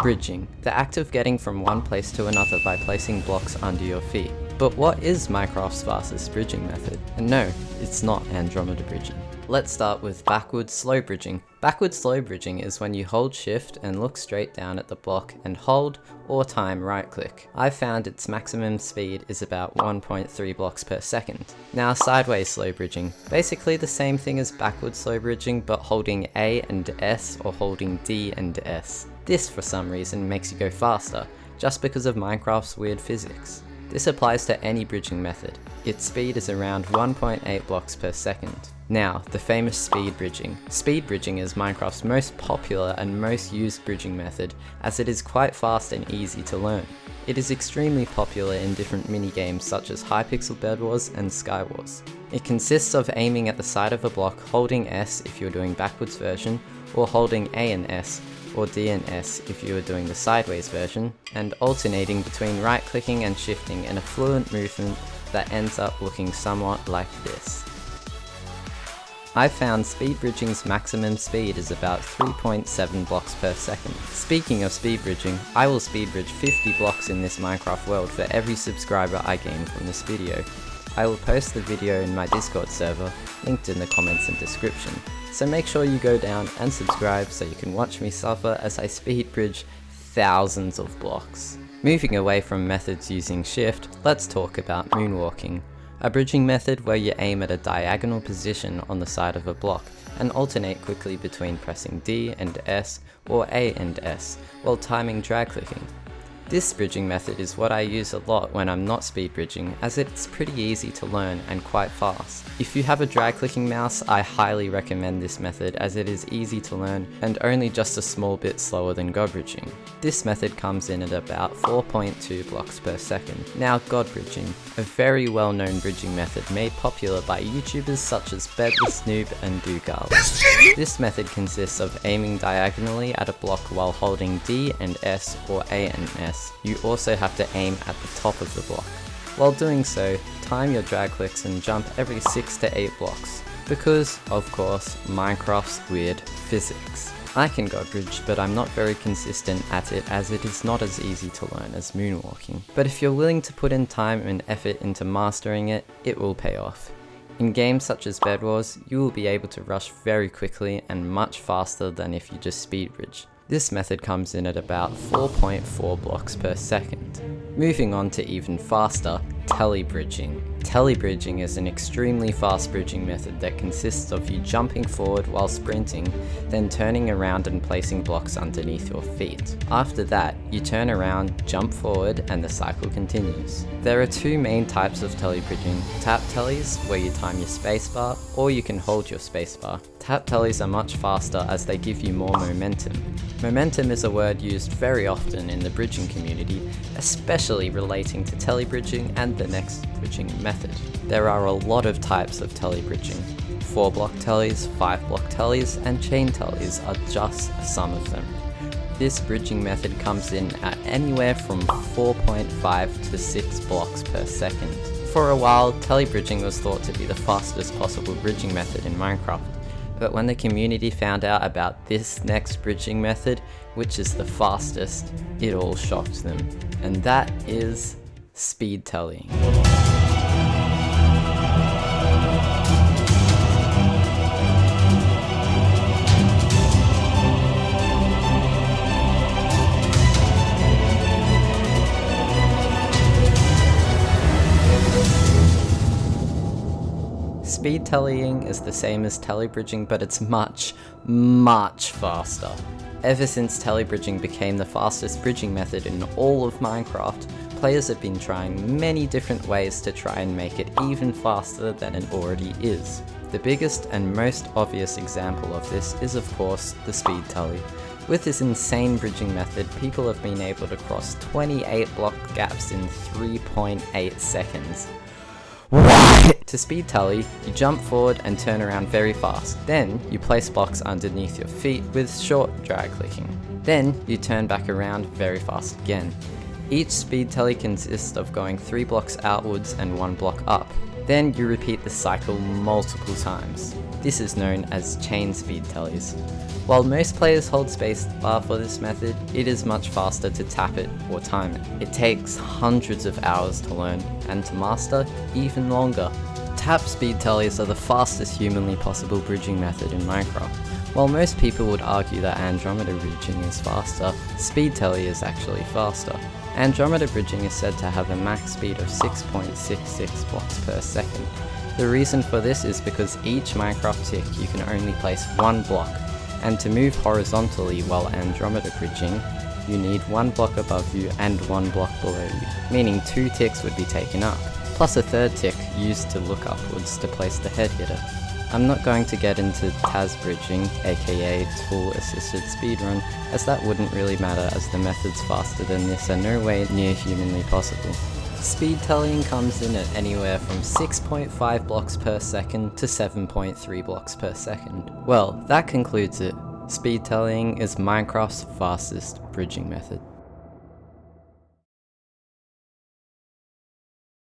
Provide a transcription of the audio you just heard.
Bridging, the act of getting from one place to another by placing blocks under your feet. But what is Minecraft's fastest bridging method? And no, it's not Andromeda bridging. Let's start with backwards slow bridging. Backwards slow bridging is when you hold shift and look straight down at the block and hold or time right click. I've found its maximum speed is about 1.3 blocks per second. Now sideways slow bridging, basically the same thing as backwards slow bridging but holding A and S or holding D and S. This for some reason makes you go faster, just because of Minecraft's weird physics. This applies to any bridging method. Its speed is around 1.8 blocks per second. Now, the famous speed bridging. Speed bridging is Minecraft's most popular and most used bridging method, as it is quite fast and easy to learn. It is extremely popular in different minigames such as Hypixel Bed Wars and Sky Wars. It consists of aiming at the side of a block, holding S if you're doing backwards version, or holding A and S, or D and S if you are doing the sideways version, and alternating between right clicking and shifting in a fluent movement that ends up looking somewhat like this. I found speed bridging's maximum speed is about 3.7 blocks per second. Speaking of speed bridging, I will speed bridge 50 blocks in this Minecraft world for every subscriber I gain from this video. I will post the video in my Discord server, linked in the comments and description, so make sure you go down and subscribe so you can watch me suffer as I speed bridge thousands of blocks. Moving away from methods using shift, let's talk about moonwalking. A bridging method where you aim at a diagonal position on the side of a block and alternate quickly between pressing D and S or A and S while timing drag clicking. This bridging method is what I use a lot when I'm not speed bridging, as it's pretty easy to learn and quite fast. If you have a drag clicking mouse, I highly recommend this method as it is easy to learn and only just a small bit slower than God bridging. This method comes in at about 4.2 blocks per second. Now God bridging, a very well known bridging method made popular by YouTubers such as BedWithSnoop and Doogile. This method consists of aiming diagonally at a block while holding D and S or A and S. You also have to aim at the top of the block. While doing so, time your drag clicks and jump every 6 to 8 blocks, because, of course, Minecraft's weird physics. I can God bridge, but I'm not very consistent at it as it is not as easy to learn as moonwalking. But if you're willing to put in time and effort into mastering it, it will pay off. In games such as Bed Wars, you will be able to rush very quickly and much faster than if you just speed bridge. This method comes in at about 4.4 blocks per second. Moving on to even faster, telly bridging. Telly bridging is an extremely fast bridging method that consists of you jumping forward while sprinting, then turning around and placing blocks underneath your feet. After that, you turn around, jump forward, and the cycle continues. There are two main types of telly bridging: tap tellies, where you time your spacebar, or you can hold your spacebar. Tap tellies are much faster as they give you more momentum. Momentum is a word used very often in the bridging community, especially relating to telly bridging and the next bridging method. There are a lot of types of telly bridging. 4-block tellies, 5-block tellies, and chain tellies are just some of them. This bridging method comes in at anywhere from 4.5 to 6 blocks per second. For a while, telly bridging was thought to be the fastest possible bridging method in Minecraft. But when the community found out about this next bridging method, which is the fastest, it all shocked them. And that is Speed-Telly. Speed-tellying is the same as telly bridging, but it's much, much faster. Ever since telly bridging became the fastest bridging method in all of Minecraft, players have been trying many different ways to try and make it even faster than it already is. The biggest and most obvious example of this is of course the Speed-Telly. With this insane bridging method, people have been able to cross 28 block gaps in 3.8 seconds. What? To Speed-Telly, you jump forward and turn around very fast. Then, you place blocks underneath your feet with short drag clicking. Then, you turn back around very fast again. Each Speed-Telly consists of going 3 blocks outwards and 1 block up. Then, you repeat the cycle multiple times. This is known as chain speed tellies. While most players hold spacebar for this method, it is much faster to tap it or time it. It takes hundreds of hours to learn, and to master, even longer. Tap speed tellies are the fastest humanly possible bridging method in Minecraft. While most people would argue that Andromeda bridging is faster, Speed-Telly is actually faster. Andromeda bridging is said to have a max speed of 6.66 blocks per second. The reason for this is because each Minecraft tick you can only place one block, and to move horizontally while Andromeda bridging, you need one block above you and one block below you, meaning 2 ticks would be taken up, plus a third tick used to look upwards to place the head hitter. I'm not going to get into TAS bridging, aka tool assisted speedrun, as that wouldn't really matter as the methods faster than this are no way near humanly possible. Speed telling comes in at anywhere from 6.5 blocks per second to 7.3 blocks per second. Well, that concludes it. Speed telling is Minecraft's fastest bridging method.